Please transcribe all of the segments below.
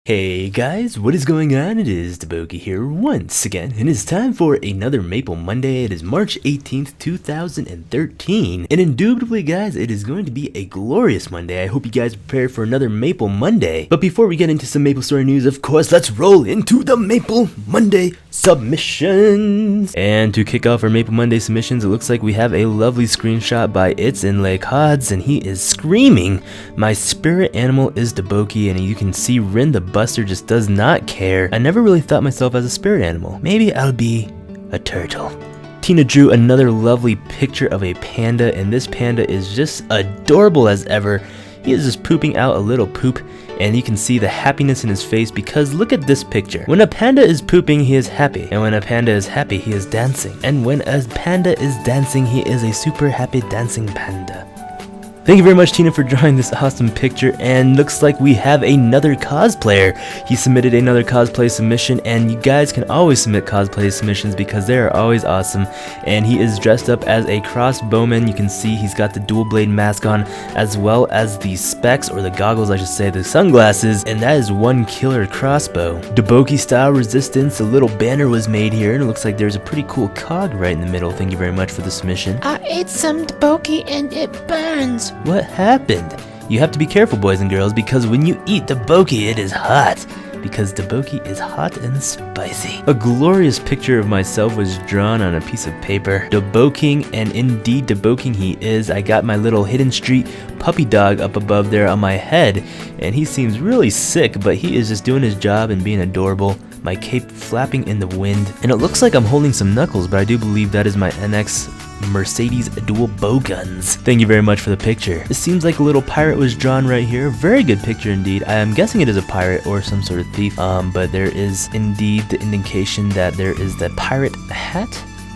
Hey guys, what is going on? It is DaBoki here once again, and it's time for another Maple Monday. It is March 18th, 2013, and indubitably guys, it is going to be a glorious Monday. I hope you guys are prepared for another Maple Monday. But before we get into some Maple Story news, of course, let's roll into the Maple Monday submissions. And to kick off our Maple Monday submissions, it looks like we have a lovely screenshot by It's in Lake Hodds, and he is screaming, "My spirit animal is DaBoki," and you can see Rin the Buster just does not care. I never really thought myself as a spirit animal. Maybe I'll be a turtle. Tina drew another lovely picture of a panda, and this panda is just adorable as ever. He is just pooping out a little poop, and you can see the happiness in his face because look at this picture. When a panda is pooping, he is happy, and when a panda is happy, he is dancing, and when a panda is dancing, he is a super happy dancing panda. Thank you very much, Tina, for drawing this awesome picture, and looks like we have another cosplayer. He submitted another cosplay submission, and you guys can always submit cosplay submissions because they are always awesome. And he is dressed up as a crossbowman. You can see he's got the dual blade mask on, as well as the specs, or the goggles I should say, the sunglasses, and that is one killer crossbow. DaBoki style resistance, a little banner was made here, and it looks like there's a pretty cool cog right in the middle. Thank you very much for the submission. I ate some DaBoki and it burns. What happened? You have to be careful, boys and girls, because when you eat DaBoki, it is hot. Because DaBoki is hot and spicy. A glorious picture of myself was drawn on a piece of paper. DaBoking, and indeed DaBoking he is. I got my little hidden street puppy dog up above there on my head, and he seems really sick, but he is just doing his job and being adorable. My cape flapping in the wind, and it looks like I'm holding some knuckles, but I do believe that is my NX Mercedes dual bow guns. Thank you very much for the picture. It seems like a little pirate was drawn right here. Very good picture indeed. I am guessing it is a pirate or some sort of thief, but there is indeed the indication that there is the pirate hat.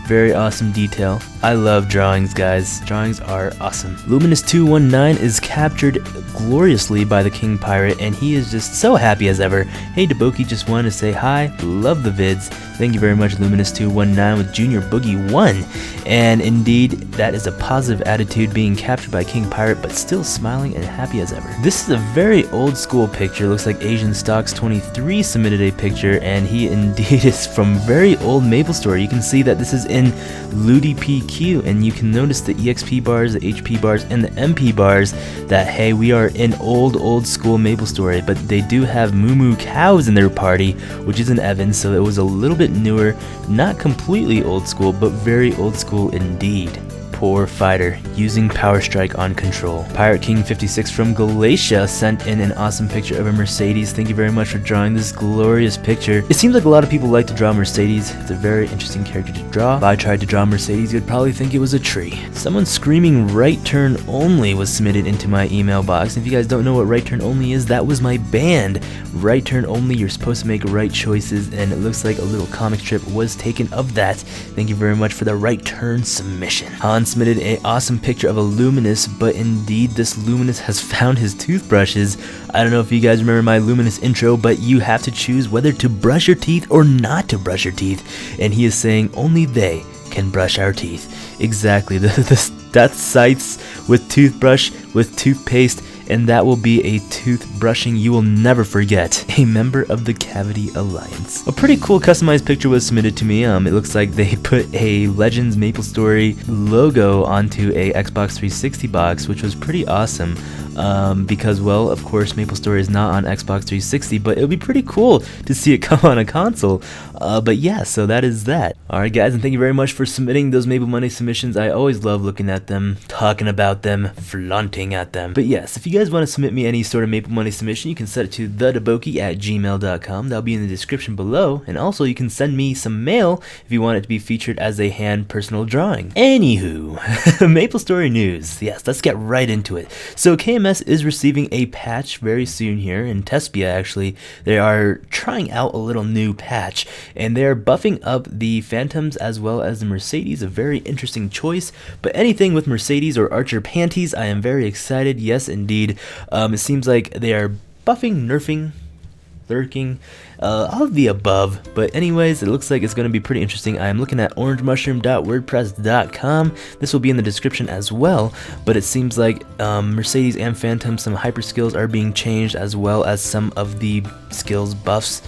Very awesome detail. I love drawings, guys. Drawings are awesome. Luminous219 is captured gloriously by the King Pirate, and he is just so happy as ever. Hey DaBoki, just wanted to say hi. Love the vids. Thank you very much, Luminous219 with Junior Boogie 1. And indeed, that is a positive attitude, being captured by King Pirate, but still smiling and happy as ever. This is a very old school picture. Looks like Asian Stocks 23 submitted a picture, and he indeed is from very old Maple Story. You can see that this is in Ludi PQ, and you can notice the EXP bars, the HP bars, and the MP bars that, hey, we are in old school Maple Story, but they do have Moo Moo cows in their party, which is an Evans, so it was a little bit newer, not completely old school, but very old school indeed. Poor fighter, using Power Strike on control. Pirate King 56 from Galatia sent in an awesome picture of a Mercedes. Thank you very much for drawing this glorious picture. It seems like a lot of people like to draw Mercedes. It's a very interesting character to draw. If I tried to draw Mercedes, you'd probably think it was a tree. Someone screaming right turn only was submitted into my email box. If you guys don't know what right turn only is, that was my band. Right turn only, you're supposed to make right choices, and it looks like a little comic strip was taken of that. Thank you very much for the right turn submission. Hans submitted an awesome picture of a Luminous, but indeed this Luminous has found his toothbrushes. I don't know if you guys remember my Luminous intro, but you have to choose whether to brush your teeth or not to brush your teeth, and he is saying only they can brush our teeth. Exactly, the death sites with toothbrush, with toothpaste, and that will be a toothbrushing you will never forget. A member of the Cavity Alliance. A pretty cool customized picture was submitted to me. It looks like they put a Legends Maple Story logo onto a Xbox 360 box, which was pretty awesome. Because, well, of course, Maple Story is not on Xbox 360, but it would be pretty cool to see it come on a console. But yeah, so that is that. Alright guys, and thank you very much for submitting those Maple Monday submissions. I always love looking at them, talking about them, flaunting at them. But yes, if you guys want to submit me any sort of Maple Monday submission, you can send it to thedaboki@gmail.com. That'll be in the description below. And also, you can send me some mail if you want it to be featured as a hand personal drawing. Anywho, Maple Story news. Yes, let's get right into it. So KMS is receiving a patch very soon here in Tespia. Actually, they are trying out a little new patch, and they're buffing up the Phantoms as well as the Mercedes. A very interesting choice, but anything with Mercedes or Archer panties, I am very excited. Yes, indeed. It seems like they are buffing, nerfing, lurking, all of the above. But anyways, it looks like it's going to be pretty interesting. I am looking at orangemushroom.wordpress.com. This will be in the description as well, but it seems like Mercedes and Phantom, some hyper skills are being changed, as well as some of the skills buffs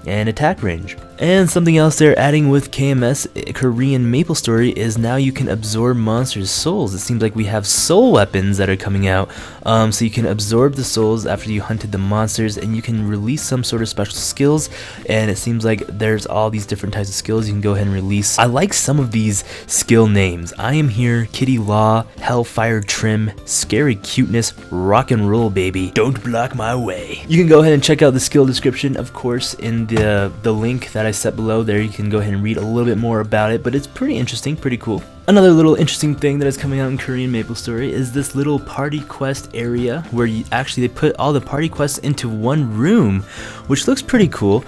and attack range. And something else they're adding with KMS Korean Maple Story is now you can absorb monsters' souls. It seems like we have soul weapons that are coming out, so you can absorb the souls after you hunted the monsters, and you can release some sort of special skills. And it seems like there's all these different types of skills you can go ahead and release. I like some of these skill names. I Am Here, Kitty Law, Hellfire Trim, Scary Cuteness, Rock and Roll Baby, Don't Block My Way. You can go ahead and check out the skill description, of course, in the link that I set below there. You can go ahead and read a little bit more about it, but it's pretty interesting, pretty cool. Another little interesting thing that is coming out in Korean Maple Story is this little party quest area where they put all the party quests into one room, which looks pretty cool,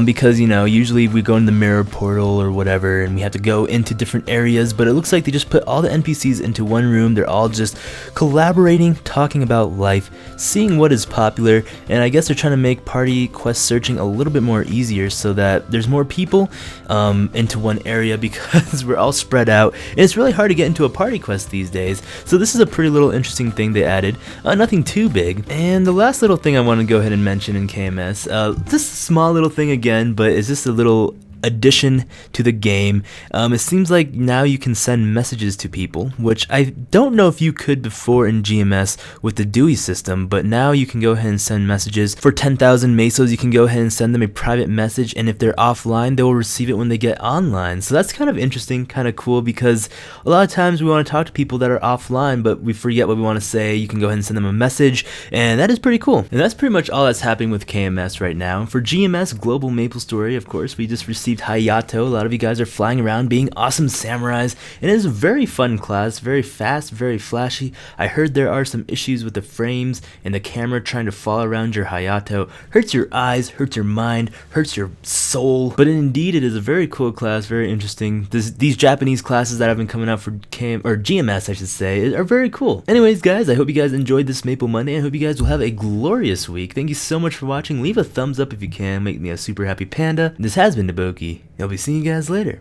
because usually we go in the mirror portal or whatever and we have to go into different areas, but it looks like they just put all the NPCs into one room. They're all just collaborating, talking about life, seeing what is popular, and I guess they're trying to make party quest searching a little bit more easier so that there's more people into one area, because we're all spread out. And it's really hard to get into a party quest these days, so this is a pretty little interesting thing they added. Nothing too big. And the last little thing I want to go ahead and mention in KMS, just a small little thing again, but it's just a little addition to the game. It seems like now you can send messages to people, which I don't know if you could before in GMS with the Dewey system, but now you can go ahead and send messages. For 10,000 mesos, you can go ahead and send them a private message, and if they're offline, they will receive it when they get online. So that's kind of interesting, kind of cool, because a lot of times we want to talk to people that are offline, but we forget what we want to say. You can go ahead and send them a message, and that is pretty cool. And that's pretty much all that's happening with KMS right now. For GMS Global Maple Story, of course, we just received Hayato. A lot of you guys are flying around being awesome samurais, and it is a very fun class, very fast, very flashy. I heard there are some issues with the frames and the camera trying to fall around your Hayato. Hurts your eyes, hurts your mind, hurts your soul, but indeed it is a very cool class, very interesting. These Japanese classes that have been coming out for GMS, I should say, are very cool. Anyways, guys, I hope you guys enjoyed this Maple Monday, and I hope you guys will have a glorious week. Thank you so much for watching. Leave a thumbs up if you can, make me a super happy panda. This has been DaBoki. I'll be seeing you guys later.